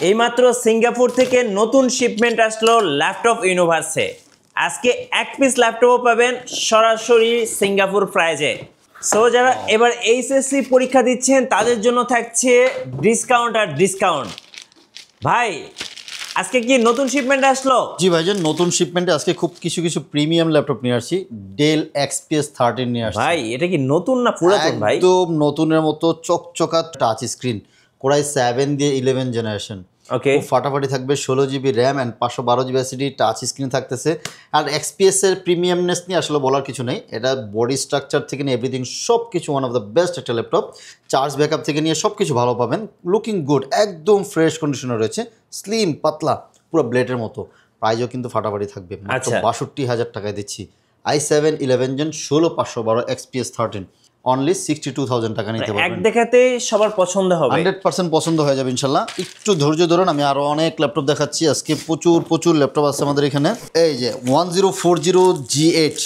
এইমাত্র সিঙ্গাপুর থেকে নতুন শিপমেন্ট আসলো ল্যাপটপ ইউনিভার্সে। আজকে এক পিস ল্যাপটপও পাবেন সরাসরি সিঙ্গাপুর প্রাইজে। সো যারা এবার এইচএসসি পরীক্ষা দিচ্ছেন তাদের জন্য থাকছে ডিসকাউন্ট আর ডিসকাউন্ট। ভাই আজকে কি নতুন শিপমেন্ট আসলো? জি ভাইজান, নতুন শিপমেন্টে আজকে খুব কিছু প্রিমিয়াম ল্যাপটপ নিয়ে আসছি। ডেল XPS 13 নিয়ে আসছি। ভাই এটা কি নতুন না পুরাতন ভাই? একদম নতুনের মতো চকচকা টাচ স্ক্রিন, কোরাই 7 দিয়ে 11 জেনারেশন। ওকে, ফাটাফাটি থাকবে, 16 GB RAM and 512 GB SSD, touch screen থাকতেছে। আর XPS এর প্রিমিয়ামনেস নিয়ে আসলে বলার কিছু নেই। এটা বডি স্ট্রাকচার থেকে নিয়ে এভরিথিং সব কিছু ওয়ান অফ দ্য বেস্ট একটা ল্যাপটপ। চার্জ ব্যাকআপ থেকে নিয়ে সব কিছু ভালো পাবেন। লুকিং গুড, একদম ফ্রেশ কন্ডিশনে রয়েছে, স্লিম পাতলা পুরো ব্লেডের মতো। প্রাইজও কিন্তু ফাটাফাটি থাকবে, মাত্র 62,000 টাকায় দিচ্ছি। i7 11 Gen 16512 XPS 13 অনলি 62,000 টাকা নিতে পারবেন। এক দেখাতে সবার পছন্দ হবে, 100% পছন্দ হয়ে যাবে ইনশাল্লাহ। একটু ধৈর্য ধরুন, আমি আরো অনেক ল্যাপটপ দেখাচ্ছি। আজকে প্রচুর ল্যাপটপ আছে আমাদের এখানে। এই যে 1040G8,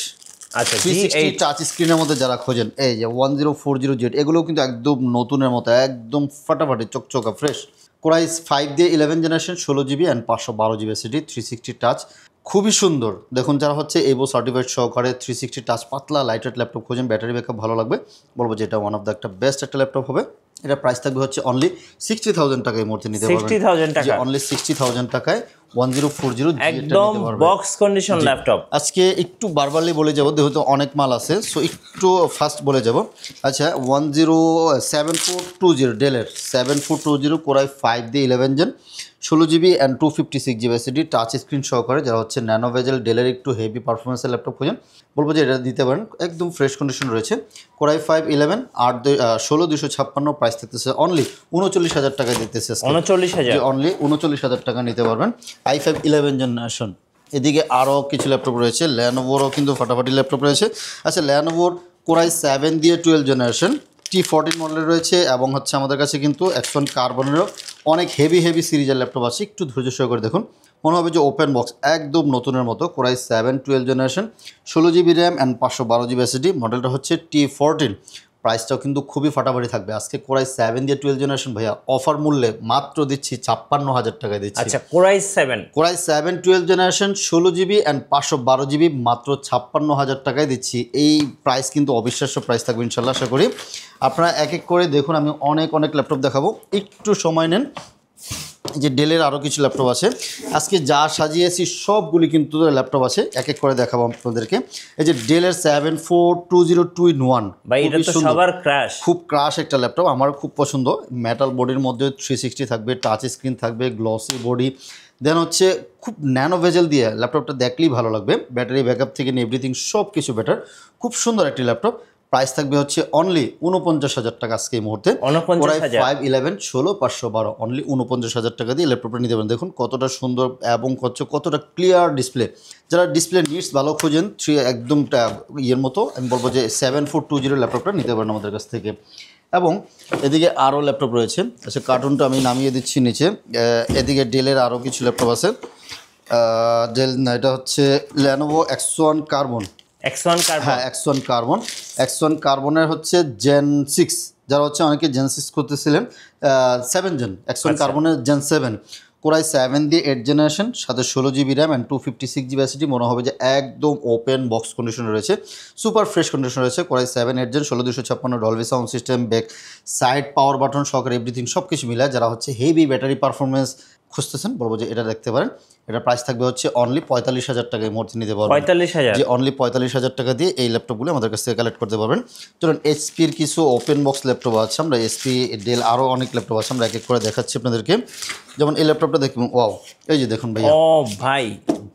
আচ্ছা 360 টাচ স্ক্রিনের মধ্যে যারা খোঁজেন, এই যে 1040G8, এগুলো কিন্তু একদম নতুনের মতো, একদম ফাটাফাটি চকচকা ফ্রেশ। কোরাই 5 দিয়ে 11 generation, 16 GB and 512 GB SSD, 360 touch, খুবই সুন্দর। দেখুন, যারা হচ্ছে এভো সার্টিফাইড সহকারে 360 টাচ পাতলা লাইটেড ল্যাপটপ খোঁজেন, ব্যাটারি ব্যাকআপ ভালো লাগবে, বলবো যে এটা ওয়ান অফ দ্য একটা বেস্ট একটা ল্যাপটপ হবে। এটা প্রাইস থাকবে হচ্ছে অনলি 60,000 টাকায় মধ্যে নিতে পারবেন। 60,000 টাকা, অনলি 60,000 টাকায় 1040 একদম বক্স কন্ডিশন ল্যাপটপ। আজকে একটু বারবারলি বলে যাবো, যেহেতু অনেক মাল আছে, সো একটু ফাস্ট বলে যাব। আচ্ছা, 7420 ডেলের 7420 কোরাই 5 দিয়ে 11 gen, 16 GB and 256 GB SSD, touch screen সহকারে। যারা হচ্ছে ন্যানো ভেজেল ডেলের একটু হেভি পারফরমেন্সের ল্যাপটপ খোঁজেন, বলবো যে এটা দিতে পারেন, একদম ফ্রেশ কন্ডিশন রয়েছে। কোরাই 5 11 8 256, প্রাইস থাকতেছে অনলি 39,000 টাকায় দিতেছে। 39,000, অনলি 39,000 টাকা নিতে পারবেন। i5 11 generation. এদিকে আরও কিছু ল্যাপটপ রয়েছে, ল্যানোভোরও কিন্তু ফাটাফাটি ল্যাপটপ রয়েছে। আচ্ছা, ল্যানোভোর কোরাই 7 দিয়ে 12 জেনারেশন, T14 মডেলের রয়েছে, এবং হচ্ছে আমাদের কাছে কিন্তু X1 কার্বনেরও অনেক হেভি সিরিজের ল্যাপটপ আছে। একটু ধৈর্য সহকারে দেখুন, মনে হবে যে ওপেন বক্স, একদম নতুনের মতো। Core i 7 12 generation, 16 GB RAM and 512 GB SSD, মডেলটা হচ্ছে T14। প্রাইসটাও কিন্তু খুবই ফাটাফাটি থাকবে। আজকে কোরাই 7 দিয়ে 12 জেনারেশন ভাইয়া অফার মূল্যে মাত্র দিচ্ছি 56,000 টাকায় দিচ্ছি। আচ্ছা, core i 7 12 generation, 16 GB and 512 GB, মাত্র 56,000 টাকায় দিচ্ছি। এই প্রাইস কিন্তু অবিশ্বাস্য প্রাইস থাকবে ইনশাল্লাহ, আশা করি। আপনারা এক এক করে দেখুন, আমি অনেক ল্যাপটপ দেখাবো, একটু সময় নেন। যে ডেলের আরও কিছু ল্যাপটপ আছে, আজকে যা সাজিয়েছি সবগুলি কিন্তু ল্যাপটপ আছে, এক এক করে দেখাবো আপনাদেরকে। এই যে ডেলের 7420 ভাই, এটা তো সবার ক্রাশ, খুব ক্রাশ একটা ল্যাপটপ, আমার খুব পছন্দ। মেটাল বডির মধ্যে 360 থাকবে, টাচ স্ক্রিন থাকবে, গ্লসি বডি, দেন হচ্ছে খুব ন্যানো ভেজেল দিয়ে ল্যাপটপটা দেখলেই ভালো লাগবে। ব্যাটারি ব্যাকআপ থেকে নিয়ে এভরিথিং সব কিছু বেটার, খুব সুন্দর একটি ল্যাপটপ। প্রাইস থাকবে হচ্ছে অনলি 49,000 টাকা আজকে এই মুহূর্তে। 5 11 16 512 অনলি 49,000 টাকা দিয়ে ল্যাপটপটা নিতে পারেন। দেখুন কতটা সুন্দর এবং কতটা ক্লিয়ার ডিসপ্লে। যারা ডিসপ্লে নিডস ভালো খোঁজেন, একদম ইয়ের মতো, আমি বলবো যে 7420 ল্যাপটপটা নিতে পারেন আমাদের কাছ থেকে। এবং এদিকে আরও ল্যাপটপ রয়েছে। আচ্ছা, কার্টুনটা আমি নামিয়ে দিচ্ছি নিচে। এদিকে ডেলের আরও কিছু ল্যাপটপ আছে। ডেল না, এটা হচ্ছে ল্যানোভো X1 কার্বন। হ্যাঁ, X1 কার্বন। X1 কার্বনের হচ্ছে Gen 6, যারা হচ্ছে অনেকে Gen 6 করতেছিলেন, 7 জেন X1 কার্বনের Gen 7, কোরাই 7 দিয়ে 8 জেনারেশন, সাথে 16 GB RAM and 256 GB SSD, মনে হবে যে একদম ওপেন বক্স কন্ডিশনে রয়েছে, সুপার ফ্রেশ কন্ডিশনে রয়েছে। Core i 7 8 gen, 16256, Dolby sound system, back side power button সহকারে এভরিথিং সব কিছু মিলায়। যারা হচ্ছে হেভি ব্যাটারি পারফরমেন্স খুঁজতেছেন, বলবো যে এটা দেখতে পারেন। এটার প্রাইস থাকবে হচ্ছে অনলি 45,000 টাকায় মধ্যে নিতে পারবেন। 45,000, যে অনলি 45,000 টাকা দিয়ে এই ল্যাপটপগুলো আমাদের কাছ থেকে কালেক্ট করতে পারবেন। চলুন, এইচপির কিছু ওপেন বক্স ল্যাপটপ আছে, আমরা এইচপি ডেল আরও অনেক ল্যাপটপ আছে, আমরা এক এক করে দেখাচ্ছি আপনাদেরকে। যেমন এই ল্যাপটপটা দেখুন, ওয়াও, এই যে দেখুন ভাইয়া, ও ভাই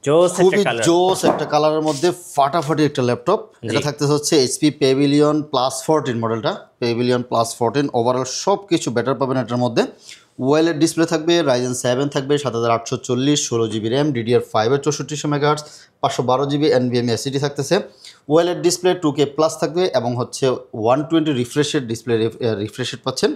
জোস, খুবই জোস একটা কালারের মধ্যে ফাটাফাটি একটা ল্যাপটপ। এটা থাকতেছে হচ্ছে এইচপি পেভিলিয়ন প্লাস 14 মডেলটা, পেভিলিয়ন প্লাস 14। ওভারঅল সব কিছু বেটার পাবেন এটার মধ্যে। ওয়েলের ডিসপ্লে থাকবে, Ryzen 7 থাকবে, 7840, 16 GB RAM, DDR5 6400 MHz, 512 GB NVMe SSD থাকতেছে। ওয়েলের ডিসপ্লে 2K প্লাস থাকবে, এবং হচ্ছে 120 রিফ্রেশের ডিসপ্লে রিফ্রেশ পাচ্ছেন।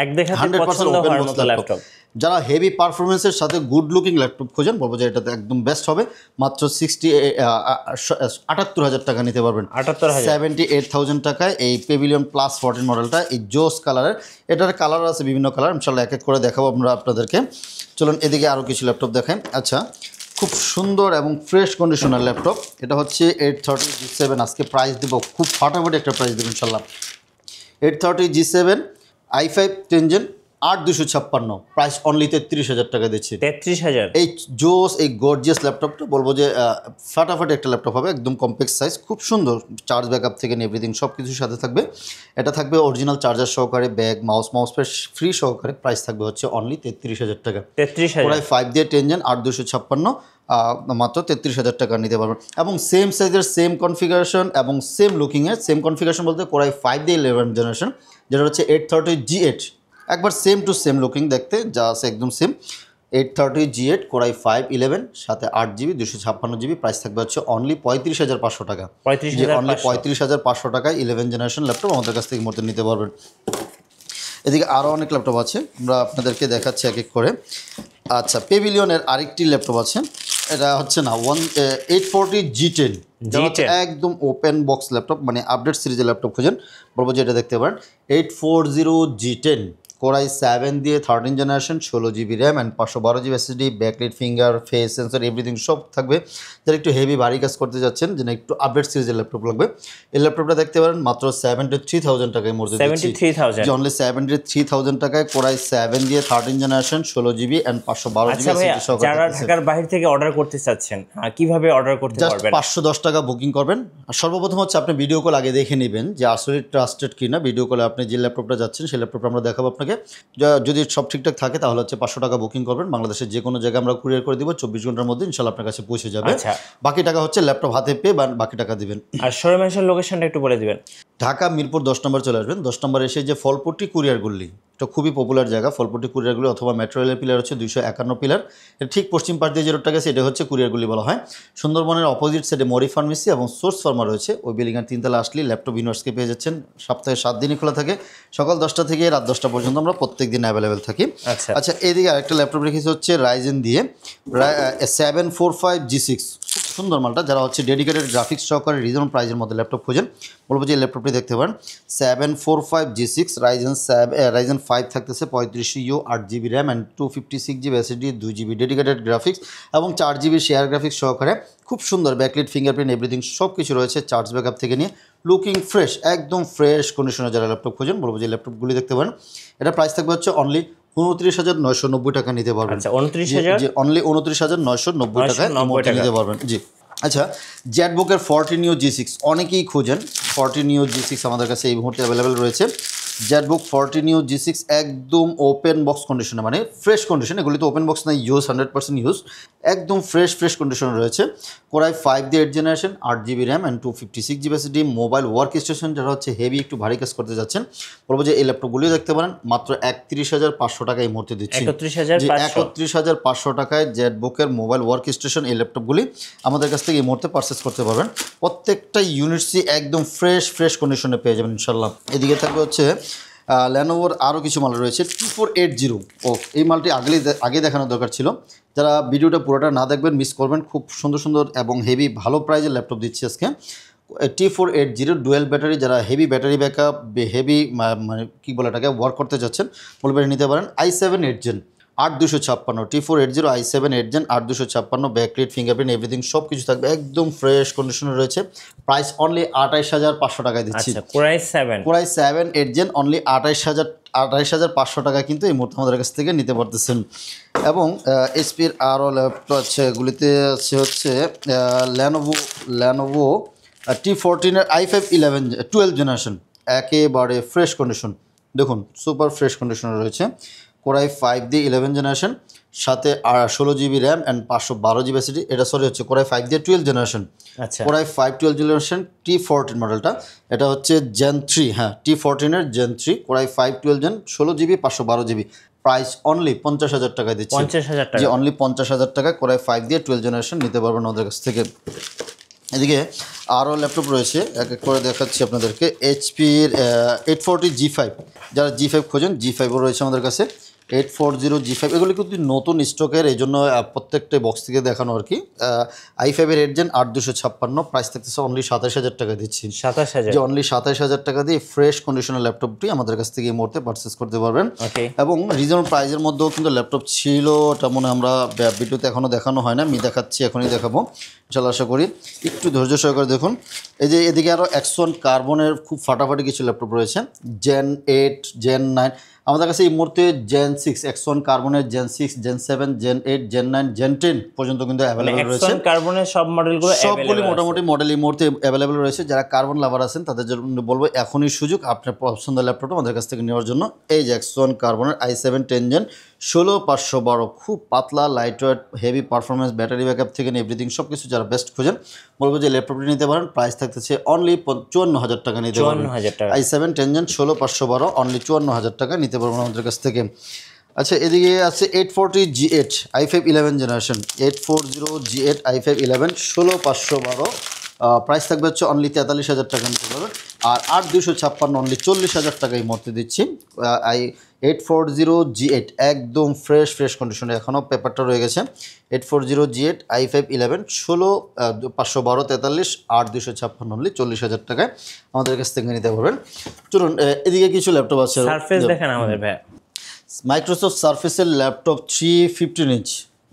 এক দেখাতে পছন্দ হওয়ার মতো ল্যাপটপ। যারা হেভি পারফরমেন্সের সাথে গুড লুকিং ল্যাপটপ খোঁজেন, বলবো যে এটাতে একদম বেস্ট হবে। মাত্র 78,000 টাকা নিতে পারবেন। 78,000 টাকায় এই পেভিলিয়ন প্লাস 14 মডেলটা, এই জোস কালারের। এটার কালার আছে বিভিন্ন কালার, ইনশাল্লাহ এক এক করে দেখাবো আমরা আপনাদেরকে। চলুন এদিকে আরও কিছু ল্যাপটপ দেখাই। আচ্ছা, খুব সুন্দর এবং ফ্রেশ কন্ডিশনার ল্যাপটপ। এটা হচ্ছে 830G7। আজকে প্রাইস দেবো খুব ফাটাফাটি একটা প্রাইস দেবো ইনশাল্লাহ। 830G7 i5 10 Gen 8256, price only 33,000 টাকা দিচ্ছি। 33,000? এই জোস, এই গর্জিয়াস ল্যাপটপটা বলবো যে ফাটাফাটি একটা ল্যাপটপ হবে, একদম কম্প্যাক্ট সাইজ, খুব সুন্দর। চার্জ ব্যাকআপ থেকে নিয়ে এভরিথিং সব কিছুর সাথে থাকবে। এটা থাকবে অরিজিনাল চার্জার সহকারে, ব্যাগ, মাউস ফ্রি সহকারে। প্রাইস থাকবে হচ্ছে অনলি 33,000 টাকা। 33,000? প্রায় 5 দিয়ে 10 Gen 8256, মাত্র 33,000 টাকা নিতে পারবেন। এবং সেম সাইজের, সেম কনফিগারেশন এবং সেম লুকিংয়ের, সেম কনফিগারেশন বলতে কোরাই 5 দিয়ে 11 জেনারেশন, যেটা হচ্ছে 830G8, একবার সেম টু সেম লুকিং দেখতে, যা আছে একদম সেম। 830G8 কোরাই 511, সাথে 8GB 256GB। প্রাইস থাকবে হচ্ছে অনলি 35,500 টাকা। 35,500? অনলি 35,500 টাকায় 11 জেনারেশন ল্যাপটপ আমাদের কাছ থেকে মুহূর্তে নিতে পারবেন। এদিকে আরও অনেক ল্যাপটপ আছে, আমরা আপনাদেরকে দেখাচ্ছি এক এক করে। আচ্ছা, পেভিলিয়নের আরেকটি ল্যাপটপ আছে। এটা হচ্ছে না 840G10, একদম ওপেন বক্স ল্যাপটপ, মানে আপডেট সিরিজের ল্যাপটপ খুঁজেন বলবো যে এটা দেখতে পারেন। 840G10 কোরাই 7 দিয়ে 13 generation, 16GB RAM and 512GB SSD, backlight, finger, face sensor, everything সব থাকবে। যারা একটু হেভি ভারী কাজ করতে যাচ্ছেন, যেন একটু আপডেট সিরিজের ল্যাপটপ লাগবে, এই ল্যাপটপটা দেখতে পারেন মাত্র 73,000 টাকায় মধ্যে। 73,000? অনলি 73,000 টাকায় কোরাই 7 দিয়ে 13 generation, 16GB and 512GB SSD। যারা ঢাকার বাইরে থেকে অর্ডার করতে চাচ্ছেন, কিভাবে অর্ডার করতে পারবেন? 510 টাকা বুকিং করবেন। আর সর্বপ্রথম হচ্ছে আপনি ভিডিও কল আগে দেখে নেবেন যে আসলে ট্রাস্টেড কিনা। ভিডিও কলে আপনি যে ল্যাপটপটা যাচ্ছেন সেই ল্যাপটপটা আমরা দেখাবো আপনাকে। যদি সব ঠিকঠাক থাকে তাহলে হচ্ছে 500 টাকা বুকিং করবেন। বাংলাদেশের যে কোনো জায়গায় আমরা কুরিয়ার করে দিব, 24 ঘন্টার মধ্যে ইনশাল্লাহ আপনার কাছে পৌঁছে যাবে। বাকি টাকা হচ্ছে ল্যাপটপ হাতে পেয়ে বাকি টাকা দিবেন। আর শোরুমের লোকেশনটা একটু বলে দিবেন। ঢাকা মিরপুর 10 নম্বর চলে আসবেন। 10 নম্বর এসে যে ফলপট্টি কুরিয়ার গুলি, এটা খুবই পপুলার জায়গা। ফলপট্টি কুরিয়ারগুলি অথবা মেট্রো রেলের পিলার হচ্ছে 251 পিলার, এর ঠিক পশ্চিম পাশ দিয়ে যে রোডটা গেছে এটা হচ্ছে কুরিয়ারগুলি বলা হয়। সুন্দরবনের অপোজিট সাইডে মরি ফার্মেসি এবং সোর্স ফার্মা রয়েছে। ওই বিল্ডিংয়ের 3 তলা আসলে ল্যাপটপ ইউনিভার্সকে পেয়ে যাচ্ছেন। সপ্তাহে 7 দিনই খোলা থাকে, সকাল 10টা থেকে রাত 10টা পর্যন্ত আমরা প্রত্যেক দিন অ্যাভেলেবেল থাকি। আচ্ছা, এদিকে আরেকটা ল্যাপটপ রেখেছি হচ্ছে রাইজেন দিয়ে 745G6, খুব সুন্দর মালটা। যারা হচ্ছে ডেডিকেটেড গ্রাফিক্স সহকারে রিজনেবল প্রাইজের মধ্যে ল্যাপটপ খোঁজেন বলবো যে ল্যাপটপটি দেখতে পারেন। 745G6 রাইজেন 5 থাকতেছে 35U, 8GB RAM and 256GB SSD, 2GB dedicated graphics এবং 4GB শেয়ার গ্রাফিক্স সহকারে। খুব সুন্দর ব্যাকলাইট, ফিঙ্গারপ্রিন্ট, এভরিথিং সব কিছু রয়েছে। চার্জ ব্যাকআপ থেকে নিয়ে লুকিং ফ্রেশ, একদম ফ্রেশ কন্ডিশনে যারা ল্যাপটপ খোঁজেন বলবো যে ল্যাপটপগুলি দেখতে পারেন। এটা প্রাইস থাকবে হচ্ছে অনলি 29,990 টাকা নিতে পারবেন। আচ্ছা, 29,000? জি, অনলি 29,990 টাকায় নিতে পারবেন। জি। আচ্ছা, জ্যাটবুকের 14U G6 অনেকেই খোঁজেন। 14U G6 আমাদের কাছে এই মুহূর্তে অ্যাভেলেবেল রয়েছে। জ্যাটবুক 14U G6 একদম ওপেন বক্স কন্ডিশনে, মানে ফ্রেশ কন্ডিশন। এগুলি তো ওপেন বক্স না, ইউজ 100% ইউজ, একদম ফ্রেশ কন্ডিশনে রয়েছে। কোরাই 5 দিয়ে 8 generation, 8GB RAM and 256GB SSD, mobile work station. যারা হচ্ছে হেভি একটু ভারী কাজ করতে যাচ্ছেন বলবো যে এই ল্যাপটপগুলিও দেখতে পারেন। মাত্র 31,500 টাকা এই মুহূর্তে দিচ্ছি। 31,500 টাকায় জ্যাটবুকের মোবাইল ওয়ার্ক স্টেশন এই ল্যাপটপগুলি আমাদের কাছ থেকে এই মুহূর্তে পারচেস করতে পারবেন। প্রত্যেকটা ইউনিটসই একদম ফ্রেশ কন্ডিশনে পেয়ে যাবেন ইনশাল্লাহ। এদিকে থাকবে হচ্ছে ল্যানোভোর আরও কিছু মাল রয়েছে। 2480, এই মালটি আগে দেখানোর দরকার ছিল। যারা ভিডিওটা পুরোটা না দেখবেন মিস করবেন। খুব সুন্দর এবং হেভি ভালো প্রাইজের ল্যাপটপ দিচ্ছি আজকে। T480 ডুয়েল ব্যাটারি, যারা হেভি ব্যাটারি ব্যাকআপ, হেভি মানে কী বলে এটাকে ওয়ার্ক করতে যাচ্ছেন বলবেন নিতে পারেন। i7 8 Gen 8256, T480 i7 8 Gen 8256, backlight, fingerprint, everything সব কিছু থাকবে, একদম ফ্রেশ কন্ডিশনে রয়েছে। প্রাইস অনলি 28,500 টাকায় দিচ্ছি। কোরাই 7 8 Gen অনলি 28,500 টাকা কিন্তু এই মুহূর্তে আমাদের কাছ থেকে নিতে পারতেছেন। এবং এইচপির আরও ল্যাপটপ আছে, এগুলিতে আছে হচ্ছে ল্যানোভো T14 এর i5 12 জেনারেশন, একেবারে ফ্রেশ কন্ডিশন। দেখুন সুপার ফ্রেশ কন্ডিশনে রয়েছে। কোরাই 5 দিয়ে 11 জেনারেশন, সাথে 16GB RAM and 512GB SSD। এটা হচ্ছে কোরাই 5 দিয়ে 12 জেনারেশন। আচ্ছা, কোরাই 5 12 জেনারেশন T14 মডেলটা, এটা হচ্ছে Gen 3। হ্যাঁ, T14 এর Gen 3, core i 5 12 Gen, 16GB 512GB। Price only 50,000 টাকায় দিচ্ছি। 50,000 টাকা? জি, অনলি 50,000 টাকায় কোরাই 5 দিয়ে 12 জেনারেশন নিতে পারবেন আমাদের কাছ থেকে। এদিকে আরও ল্যাপটপ রয়েছে, এক এক করে দেখাচ্ছি আপনাদেরকে। এইচপির 840G5, যারা G5 খোঁজেন G5ও রয়েছে আমাদের কাছে। 840G5 এগুলো কিন্তু নতুন স্টকের, এই জন্য প্রত্যেকটা বক্স থেকে দেখানো আর কি। i5 এর 8 জেন 8256, প্রাইস থাকতেছে অনলি 27000 টাকা দিচ্ছি। 27000, যে অনলি 27000 টাকা দিয়ে ফ্রেশ কন্ডিশনের ল্যাপটপটি আমাদের কাছ থেকে এই মুহূর্তে পারচেস করতে পারবেন। এবং রিজনেবল প্রাইসের মধ্যেও কিন্তু ল্যাপটপ ছিল, ওটা মনে আমরা ভিডিওতে এখনও দেখানো হয় না, আমি দেখাচ্ছি, এখনই দেখাবো ইনশাল্লাহ, আশা করি একটু ধৈর্য সহকারে দেখুন। এই যে এদিকে আরও Axon কার্বনের খুব ফাটাফাটি কিছু ল্যাপটপ রয়েছে, Gen 8, Gen 9, আমাদের কাছে এই মুহূর্তে Gen 6, Axon কার্বনের Gen 6, Gen 7, Gen 8, Gen 9, Gen 10 পর্যন্ত কিন্তু অ্যাভেলেবল রয়েছে। Axon কার্বনের সব মডেলগুলো সবগুলি মোটামুটি মডেল এই মুহূর্তে অ্যাভেলেবল রয়েছে। যারা কার্বন লাভার আছেন তাদের জন্য বলবো এখনই সুযোগ আপনার পছন্দের ল্যাপটপটা আমাদের কাছ থেকে নেওয়ার জন্য। এই যে Axon কার্বনের i7 10 জেন 16512, খুব পাতলা, light weight, heavy performance, battery backup থেকে এভরিথিং সব কিছু যারা বেস্ট খোঁজেন বলবো যে ল্যাপটপটি নিতে পারেন। প্রাইস থাকতেছে অনলি 54000 টাকা নিতে পারবেন। i7 10 জেন 16512 অনলি 54000 টাকা নিতে পারবেন আমাদের কাছ থেকে। আচ্ছা, এদিকে আছে 840G8 i5 11 generation, 840G8 i5 11 16512, price থাকবে হচ্ছে অনলি 43000 টাকা নিতে পারবেন। আর 8256 অনলি 40000 টাকা এই মুহূর্তে দিচ্ছি। 840G8 একদম ফ্রেশ কন্ডিশনে, এখনও পেপারটা রয়ে গেছে। 840G8 i5 11 16512 43 8256 অনলি 40000 টাকায় আমাদের কাছ থেকে নিতে পারবেন। চলুন এদিকে কিছু ল্যাপটপ আছে, সারফেস দেখেন আমাদের ভাই, মাইক্রোসফট সারফেসের ল্যাপটপ 315 ইঞ্চ,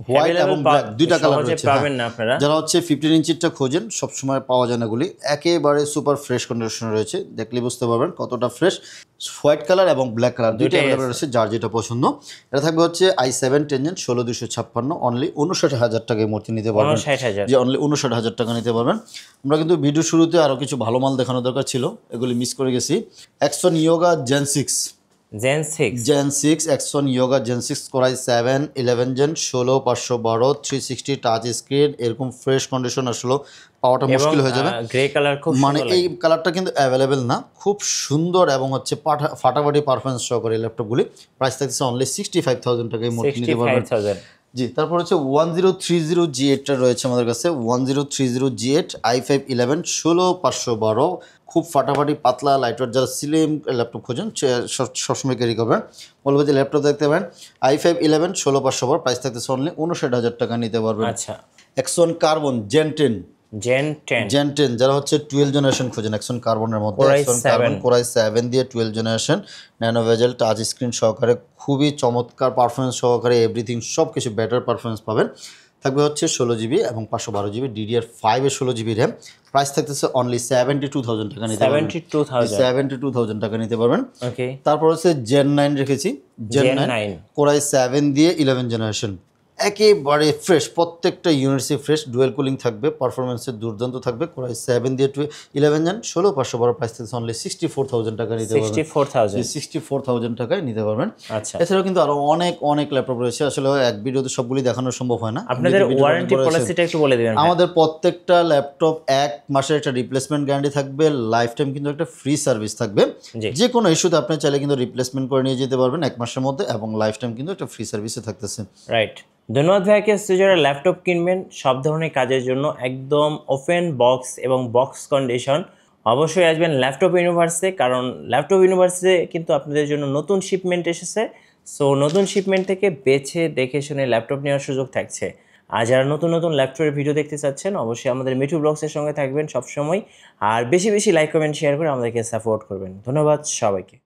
হোয়াইট এবং ব্ল্যাক দুইটা কালার রয়েছে। পাবেন না আপনারা যারা হচ্ছে 15 ইঞ্চিটা খোঁজেন, সবসময় পাওয়া যায় না এগুলি, একেবারে সুপার ফ্রেশ কন্ডিশনে রয়েছে, দেখলে বুঝতে পারবেন কতটা ফ্রেশ। হোয়াইট কালার এবং ব্ল্যাক কালার দুইটা অ্যাভেলেবল রয়েছে, যার যেটা পছন্দ। এটা থাকবে হচ্ছে i7 10 জেন 16256 অনলি 59000 টাকায় মূর্তি নিতে পারবেন। যে অনলি 59000 টাকা নিতে পারবেন। আমরা কিন্তু ভিডিও শুরুতে আরও কিছু ভালো মাল দেখানো দরকার ছিল, এগুলি মিস করে গেছি। Axon Yoga Gen 6, Gen 6 Axon Yoga Gen 6 Core i7 11 Gen 16512 360 touch screen, এরকম ফ্রেশ কন্ডিশন আসলে পাওয়াটা মুশকিল হয়ে যাবে। গ্রে কালার খুব মানে এই কালারটা কিন্তু অ্যাভেলেবেল না, খুব সুন্দর এবং হচ্ছে ফাটাফাটি পারফরমেন্স সহকারে ল্যাপটপগুলি। প্রাইস থাকছে অনলি 65000 টাকায় মোট নিতে পারবেন। জি, তারপর হচ্ছে 1030G8টা রয়েছে আমাদের কাছে, 1030G8 i5 11 16512, খুব ফাটাফাটি পাতলা লাইটওয়েট, যারা স্লিম ল্যাপটপ খোঁজেন সবসময় ক্যারি করবেন বলবো যে ল্যাপটপ দেখতে পারেন। i5 11 16512, প্রাইস থাকতেছে অনলি 59000 টাকা নিতে পারবেন। আচ্ছা, Axon কার্বন Gen 10, যারা হচ্ছে 12 জেনারেশন খোঁজেন Axon কার্বনের মধ্যে, Axon কার্বন Core i7 দিয়ে 12 generation, nano bezel touch screen সহকারে, খুবই চমৎকার পারফরমেন্স সহকারে, এভরিথিং সব কিছু বেটার পারফরমেন্স পাবেন। থাকবে হচ্ছে 16GB এবং 512GB DDR5 এর 16GB র্যাম। প্রাইস থাকতেছে অনলি 72000 টাকা নিতে পারবেন। 72000 টাকা নিতে পারবেন। তারপর হচ্ছে Gen 9 রেখেছি, Gen 9 Core i7 দিয়ে 11 জেনারেশন, একেবারে ফ্রেশ, প্রত্যেকটা ইউনিটসি ফ্রেশ, ডুয়েল কুলিং থাকবে, পারফরমেন্সের দুর্দান্ত থাকবে। Core i7 দিয়ে 11 জেন 16512, প্রাইস থাকছে অনলি 64000 টাকা নিতে পারবেন। 64000 টাকায় নিতে পারবেন। আচ্ছা, এছাড়াও কিন্তু আরো অনেক ল্যাপটপ রয়েছে, আসলে এক ভিডিওতে সবগুলি দেখানো সম্ভব হয় না। আপনাদের ওয়ারেন্টি পলিসিটা একটু বলে দিবেন। আমাদের প্রত্যেকটা ল্যাপটপ 1 মাসের একটা রিপ্লেসমেন্ট গ্যারান্টি থাকবে, লাইফ টাইম কিন্তু একটা ফ্রি সার্ভিস থাকবে। যে কোনো ইস্যুতে আপনি চাইলে কিন্তু রিপ্লেসমেন্ট করে নিয়ে যেতে পারবেন 1 মাসের মধ্যে, এবং লাইফ টাইম কিন্তু একটা ফ্রি সার্ভিসে থাকতেছে। রাইট, ধন্যবাদ ভাইকে। যারা ল্যাপটপ কিনবেন সব ধরনের কাজের জন্য একদম ওপেন বক্স এবং বক্স কন্ডিশন, অবশ্যই আসবেন ল্যাপটপ ইউনিভার্সে, কারণ ল্যাপটপ ইউনিভার্সে কিন্তু আপনাদের জন্য নতুন শিপমেন্ট এসেছে। সো নতুন শিপমেন্ট থেকে বেছে দেখে শুনে ল্যাপটপ নেওয়ার সুযোগ থাকছে। আর যারা নতুন ল্যাপটপের ভিডিও দেখতে চাচ্ছেন অবশ্যই আমাদের মিঠু ব্লগসের সঙ্গে থাকবেন সবসময়, আর বেশি লাইক কমেন্ট শেয়ার করে আমাদেরকে সাপোর্ট করবেন। ধন্যবাদ সবাইকে।